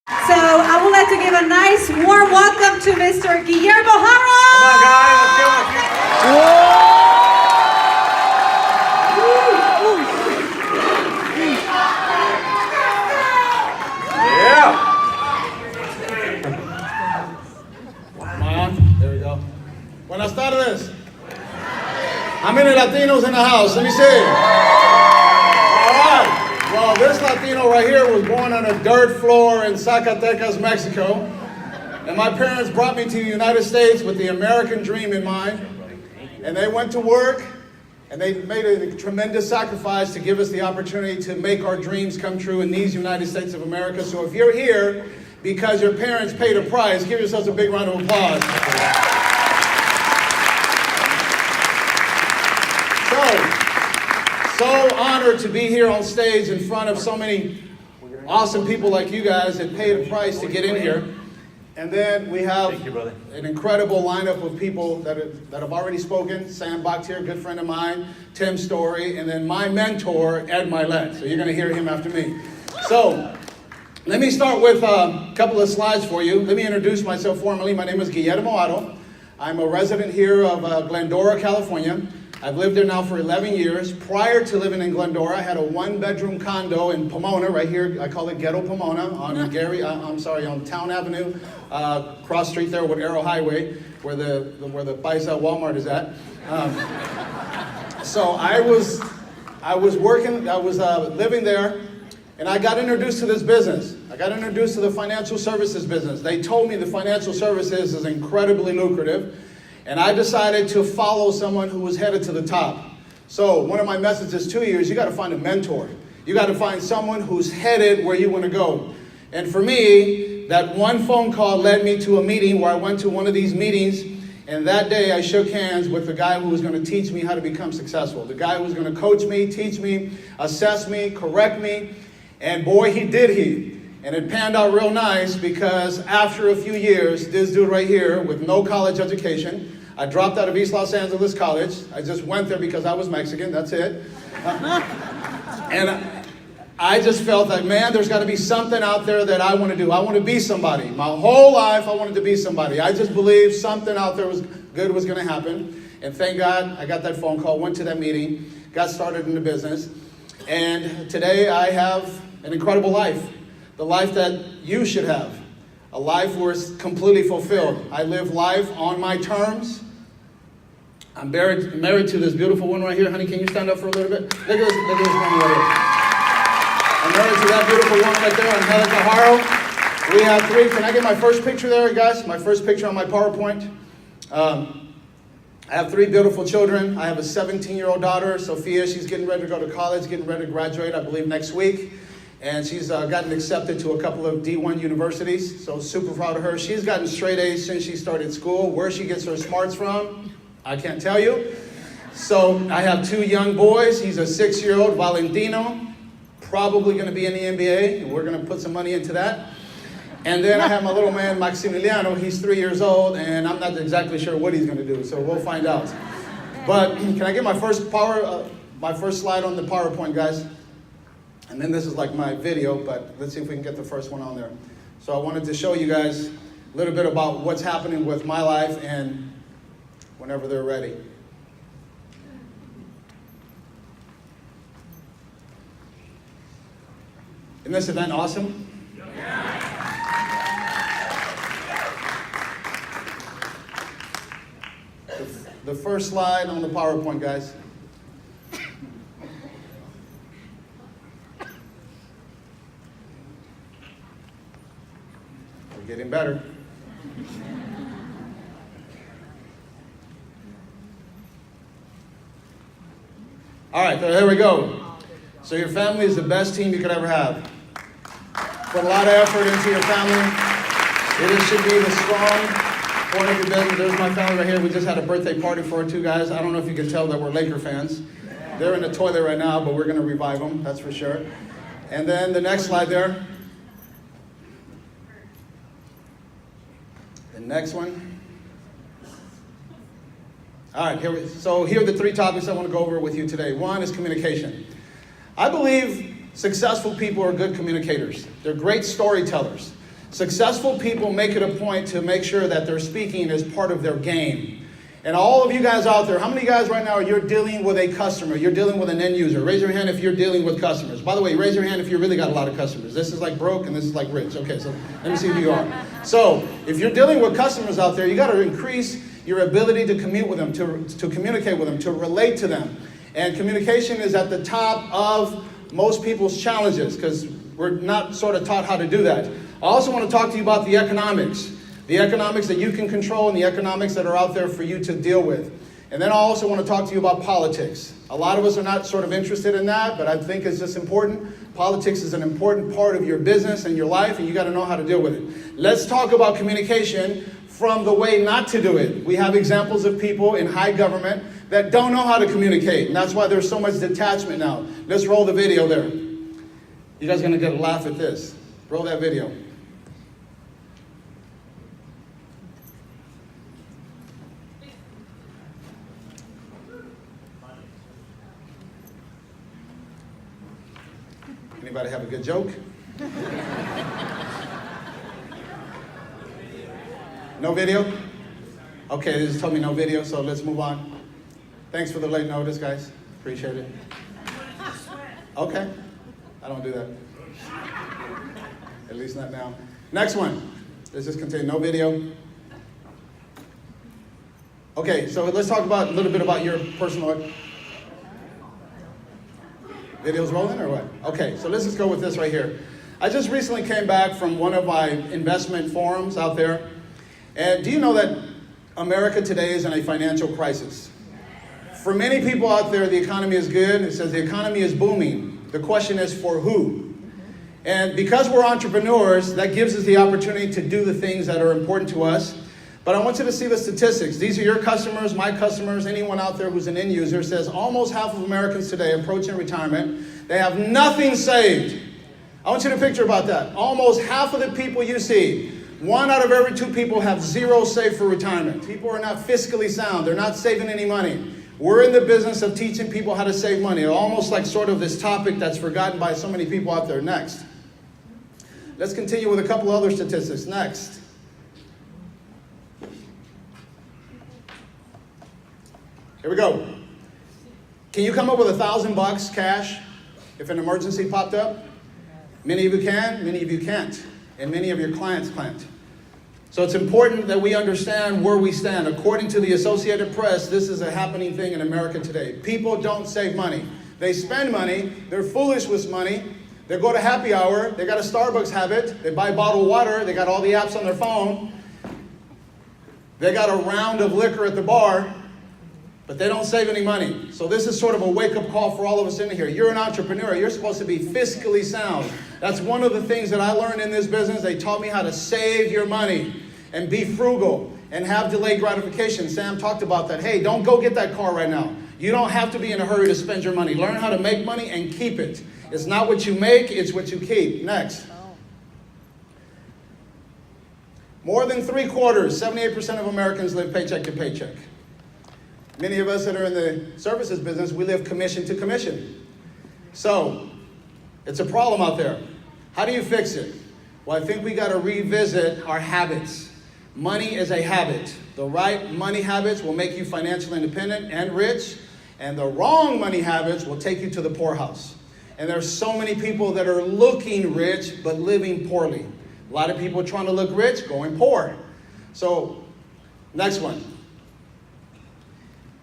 So I would like to give a nice warm welcome to Mr. Guillermo Haro. Come on, guys, let's give him Come on, there we go. Buenas tardes. How many Latinos in the house? Let me see. All right. Well, this Latino right here was born on a dirt floor in Zacatecas, Mexico. And my parents brought me to the United States with the American dream in mind. And they went to work, and they made a tremendous sacrifice to give us the opportunity to make our dreams come true in these United States of America. So if you're here because your parents paid a price, give yourselves a big round of applause. So honored to be here on stage in front of so many awesome people like you guys that paid a price to get in here. And then we have an incredible lineup of people that have already spoken. Sam Bakhtiar, good friend of mine, Tim Story, and then my mentor, Ed Milet. So you're going to hear him after me. So let me start with a couple of slides for you. Let me introduce myself formally. My name is Guillermo Haro. I'm a resident here of Glendora, California. I've lived there now for 11 years. Prior to living in Glendora, I had a one-bedroom condo in Pomona, right here. I call it Ghetto Pomona on on Town Avenue, cross street there with Arrow Highway, where the Paisa Walmart is at. So I was living there, and I got introduced to this business. I got introduced to the financial services business. They told me the financial services is incredibly lucrative. And I decided to follow someone who was headed to the top. So one of my messages to you is you got to find a mentor. You got to find someone who's headed where you want to go. And for me, that one phone call led me to a meeting where I went to one of these meetings. And that day I shook hands with the guy who was going to teach me how to become successful. The guy who was going to coach me, teach me, assess me, correct me. And boy, he did. And it panned out real nice because after a few years, this dude right here with no college education, I dropped out of East Los Angeles College. I just went there because I was Mexican, that's it. And I just felt like, man, there's got to be something out there that I want to do. I want to be somebody. My whole life, I wanted to be somebody. I just believed something out there was good was going to happen. And thank God I got that phone call, went to that meeting, got started in the business. And today I have an incredible life. The life that you should have. A life where it's completely fulfilled. I live life on my terms. I'm married to this beautiful one right here. Honey, can you stand up for a little bit? Look at this woman right here. I'm married to that beautiful woman right there, Angelica Haro. We have three. Can I get my first picture there, guys? My first picture on my PowerPoint. I have three beautiful children. I have a 17-year-old daughter, Sophia. She's getting ready to go to college, getting ready to graduate, I believe, next week. And she's gotten accepted to a couple of D1 universities, so super proud of her. She's gotten straight A's since she started school. Where she gets her smarts from, I can't tell you. So I have two young boys. He's a 6-year-old, Valentino, probably going to be in the NBA, and we're going to put some money into that. And then I have my little man, Maximiliano. He's 3 years old, and I'm not exactly sure what he's going to do, so we'll find out. But can I get my first slide on the PowerPoint, guys? And then this is like my video, but let's see if we can get the first one on there. So I wanted to show you guys a little bit about what's happening with my life and whenever they're ready. Isn't this event awesome? The first slide on the PowerPoint, guys. Getting better. All right, so here we go. So your family is the best team you could ever have. Put a lot of effort into your family. It should be the strong point of your business. There's my family right here. We just had a birthday party for our two guys. I don't know if you can tell that we're Laker fans. They're in the toilet right now, but we're going to revive them, that's for sure. And then the next slide there. The next one. All right, here are the three topics I want to go over with you today. One is communication. I believe successful people are good communicators. They're great storytellers. Successful people make it a point to make sure that their speaking is part of their game. And all of you guys out there, how many guys right now you're dealing with a customer? You're dealing with an end user. Raise your hand if you're dealing with customers. By the way, raise your hand if you really got a lot of customers. This is like broke and this is like rich. Okay, so let me see who you are. So if you're dealing with customers out there, you got to increase your ability to commute with them, to communicate with them, to relate to them. And communication is at the top of most people's challenges because we're not sort of taught how to do that. I also want to talk to you about the economics. The economics that you can control and the economics that are out there for you to deal with. And then I also want to talk to you about politics. A lot of us are not sort of interested in that, but I think it's just important. Politics is an important part of your business and your life, and you got to know how to deal with it. Let's talk about communication from the way not to do it. We have examples of people in high government that don't know how to communicate, and that's why there's so much detachment now. Let's roll the video there. You guys are going to get a laugh at this. Roll that video. Anybody have a good joke? No video? Okay, they just told me no video, so let's move on. Thanks for the late notice, guys. Appreciate it. Okay. I don't do that. At least not now. Next one. Let's just continue. No video. Okay, so let's talk about a little bit about your personal... Video's rolling or what? Okay, so let's just go with this right here. I just recently came back from one of my investment forums out there. And do you know that America today is in a financial crisis? For many people out there, the economy is good. It says the economy is booming. The question is for who? And because we're entrepreneurs, that gives us the opportunity to do the things that are important to us. But I want you to see the statistics. These are your customers, my customers, anyone out there who's an end user. Says almost half of Americans today approaching retirement, they have nothing saved. I want you to picture about that. Almost half of the people you see, 1 out of every 2 people have zero saved for retirement. People are not fiscally sound. They're not saving any money. We're in the business of teaching people how to save money. Almost like sort of this topic that's forgotten by so many people out there. Next. Let's continue with a couple other statistics. Next. Here we go. Can you come up with $1,000 cash if an emergency popped up? Many of you can, many of you can't, and many of your clients can't. So it's important that we understand where we stand. According to the Associated Press, this is a happening thing in America today. People don't save money. They spend money. They're foolish with money. They go to happy hour. They got a Starbucks habit. They buy bottled water. They got all the apps on their phone. They got a round of liquor at the bar. But they don't save any money. So this is sort of a wake-up call for all of us in here. You're an entrepreneur. You're supposed to be fiscally sound. That's one of the things that I learned in this business. They taught me how to save your money and be frugal and have delayed gratification. Sam talked about that. Hey, don't go get that car right now. You don't have to be in a hurry to spend your money. Learn how to make money and keep it. It's not what you make, it's what you keep. Next. More than 3/4, 78% of Americans live paycheck to paycheck. Many of us that are in the services business, we live commission to commission. So, it's a problem out there. How do you fix it? Well, I think we got to revisit our habits. Money is a habit. The right money habits will make you financially independent and rich, and the wrong money habits will take you to the poorhouse. And there's so many people that are looking rich, but living poorly. A lot of people trying to look rich, going poor. So, next one.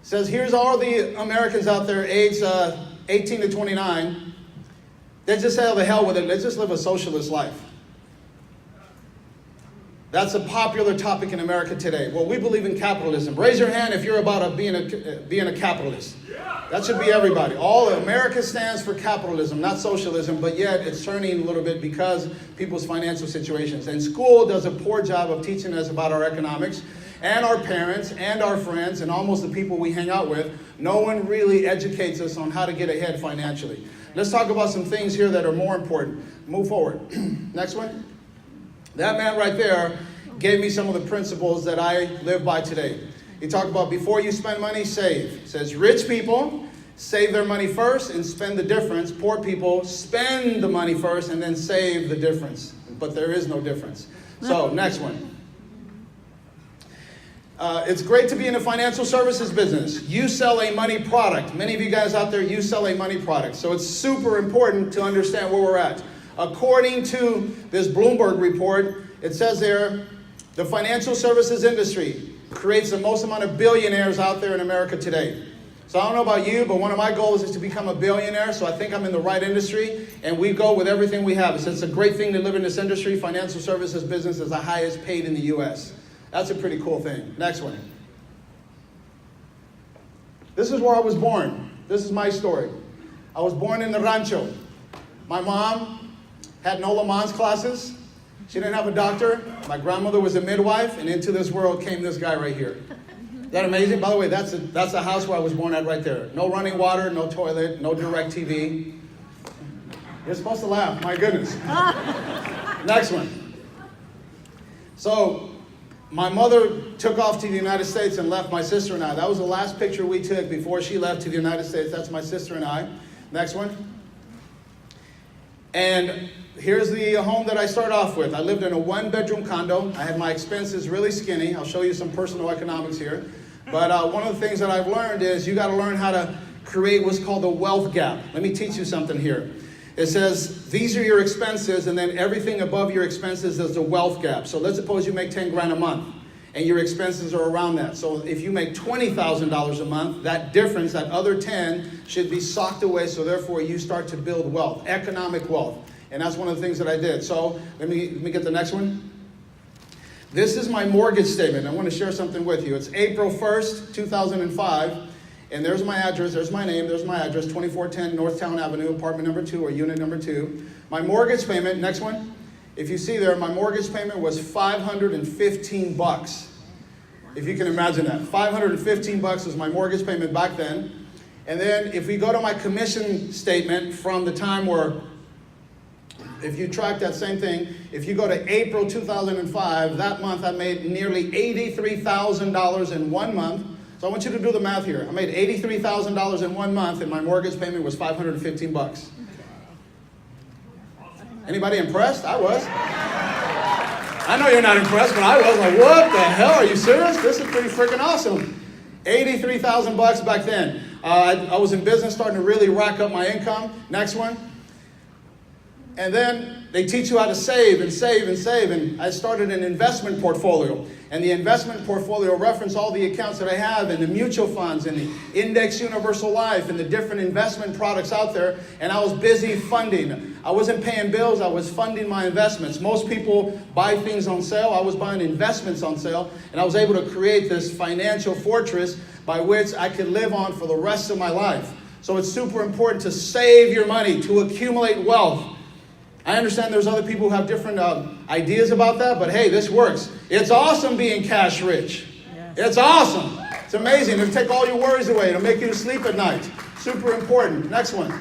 Says here's all the Americans out there aged 18 to 29. They just say, oh, the hell with it. Let's just live a socialist life. That's a popular topic in America today. Well, we believe in capitalism. Raise your hand if you're about being a capitalist. That should be everybody. All America stands for capitalism, not socialism, but yet it's turning a little bit because people's financial situations. And school does a poor job of teaching us about our economics. And our parents and our friends and almost the people we hang out with, no one really educates us on how to get ahead financially. Let's talk about some things here that are more important. Move forward. Next one. That man right there gave me some of the principles that I live by today. He talked about before you spend money, save. It says rich people save their money first and spend the difference. Poor people spend the money first and then save the difference. but there is no difference. So, next one. It's great to be in the financial services business. You sell a money product. Many of you guys out there, you sell a money product. So it's super important to understand where we're at. According to this Bloomberg report, it says there, the financial services industry creates the most amount of billionaires out there in America today. So I don't know about you, but one of my goals is to become a billionaire, so I think I'm in the right industry, and we go with everything we have. It's a great thing to live in this industry. Financial services business is the highest paid in the U.S. That's a pretty cool thing. Next one. This is where I was born. This is my story. I was born in the rancho. My mom had no Le Mans classes. She didn't have a doctor. My grandmother was a midwife, and into this world came this guy right here. Is that amazing? By the way, that's the house where I was born at right there. No running water, no toilet, no direct TV. You're supposed to laugh, my goodness. Next one. So, my mother took off to the United States and left my sister and I. That was the last picture we took before she left to the United States. That's my sister and I. Next one. And here's the home that I started off with. I lived in a one-bedroom condo. I had my expenses really skinny. I'll show you some personal economics here. But one of the things that I've learned is you got to learn how to create what's called a wealth gap. Let me teach you something here. It says, these are your expenses, and then everything above your expenses is the wealth gap. So let's suppose you make 10 grand a month, and your expenses are around that. So if you make $20,000 a month, that difference, that other 10, should be socked away, so therefore you start to build wealth, economic wealth. And that's one of the things that I did. So let me get the next one. This is my mortgage statement. I want to share something with you. It's April 1st, 2005. And there's my address, there's my name, there's my address, 2410 Northtown Avenue, apartment number 2, or unit number 2. My mortgage payment, next one. If you see there, my mortgage payment was $515. If you can imagine that. $515 was my mortgage payment back then. And then if we go to my commission statement from the time where, if you track that same thing, if you go to April 2005, that month I made nearly $83,000 in 1 month. So I want you to do the math here. I made $83,000 in 1 month, and my mortgage payment was $515. Anybody impressed? I was. I know you're not impressed, but I was like, what the hell? Are you serious? This is pretty freaking awesome. $83,000 back then. I was in business, starting to really rack up my income. Next one. And then they teach you how to save and save and save. And I started an investment portfolio. And the investment portfolio referenced all the accounts that I have and the mutual funds and the index universal life and the different investment products out there. And I was busy funding. I wasn't paying bills. I was funding my investments. Most people buy things on sale. I was buying investments on sale. And I was able to create this financial fortress by which I could live on for the rest of my life. So it's super important to save your money, to accumulate wealth. I understand there's other people who have different ideas about that, but hey, this works. It's awesome being cash rich. Yes. It's awesome. It's amazing. It'll take all your worries away. It'll make you sleep at night. Super important. Next one.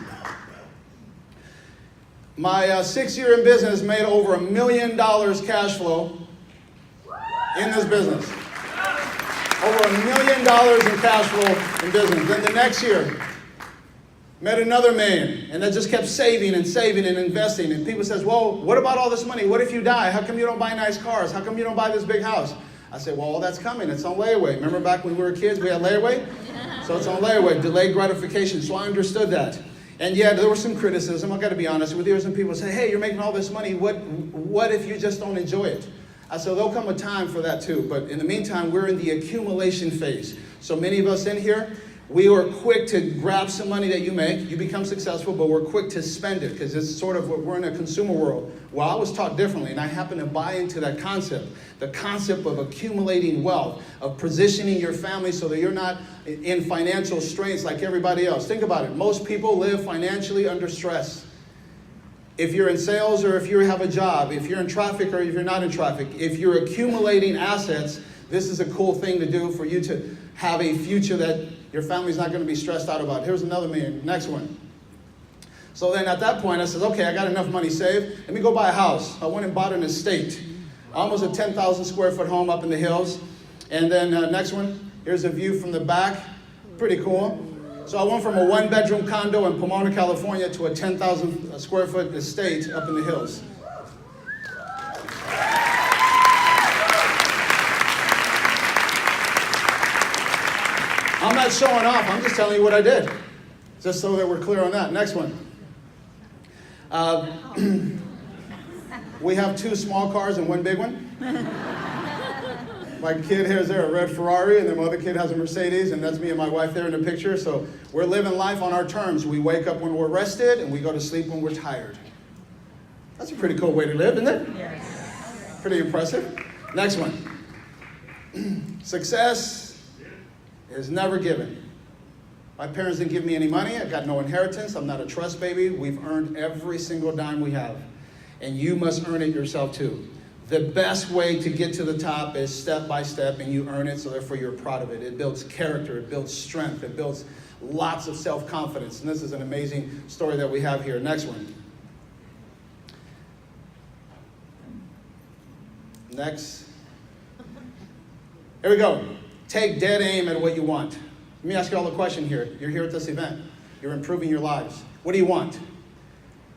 My 6th year in business made over $1 million cash flow in this business. Over $1 million in cash flow in business. Then the next year, made another $1 million, and I just kept saving and saving and investing. And people says, well, what about all this money? What if you die? How come you don't buy nice cars? How come you don't buy this big house? I said, well, all that's coming. It's on layaway. Remember back when we were kids, we had layaway? So it's on layaway, delayed gratification. So I understood that. And yeah, there was some criticism. I've got to be honest with you. Some people say, hey, you're making all this money. What if you just don't enjoy it? I said, there'll come a time for that too. But in the meantime, we're in the accumulation phase. So many of us in here, we are quick to grab some money that you make. You become successful, but we're quick to spend it because it's sort of, we're in a consumer world. Well, I was taught differently, and I happen to buy into that concept. The concept of accumulating wealth, of positioning your family so that you're not in financial straits like everybody else. Think about it. Most people live financially under stress. If you're in sales or if you have a job, if you're in traffic or if you're not in traffic, if you're accumulating assets, this is a cool thing to do for you to have a future that your family's not going to be stressed out about. Here's another $1 million. Next one. So then at that point, I said, okay, I got enough money saved. Let me go buy a house. I went and bought an estate. Almost a 10,000 square foot home up in the hills. And then next one, here's a view from the back. Pretty cool. So I went from a one-bedroom condo in Pomona, California to a 10,000 square foot estate up in the hills. I'm not showing off. I'm just telling you what I did. Just so that we're clear on that. Next one. We have 2 small cars and 1 big one. My kid has there a red Ferrari, and then my other kid has a Mercedes, and that's me and my wife there in the picture. So we're living life on our terms. We wake up when we're rested, and we go to sleep when we're tired. That's a pretty cool way to live, isn't it? Yes. Pretty impressive. Next one. Success is never given. My parents didn't give me any money. I got no inheritance. I'm not a trust baby. We've earned every single dime we have. And you must earn it yourself too. The best way to get to the top is step by step, and you earn it, so therefore you're proud of it. It builds character, it builds strength, it builds lots of self-confidence. And this is an amazing story that we have here. Next one. Next. Here we go. Take dead aim at what you want. Let me ask you all a question here. You're here at this event. You're improving your lives. What do you want?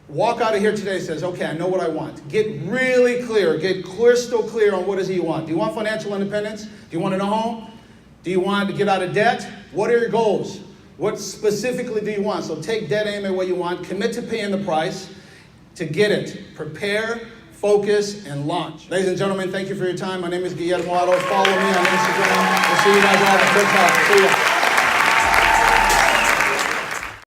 Walk out of here today and says, okay, I know what I want. Get really clear. Get crystal clear on what is it you want. Do you want financial independence? Do you want to know home? Do you want to get out of debt? What are your goals? What specifically do you want? So take dead aim at what you want. Commit to paying the price to get it. Prepare, focus, and launch. Ladies and gentlemen, thank you for your time. My name is Guillermo Haro. Follow me on Instagram. We'll see you guys all at TikTok. See ya.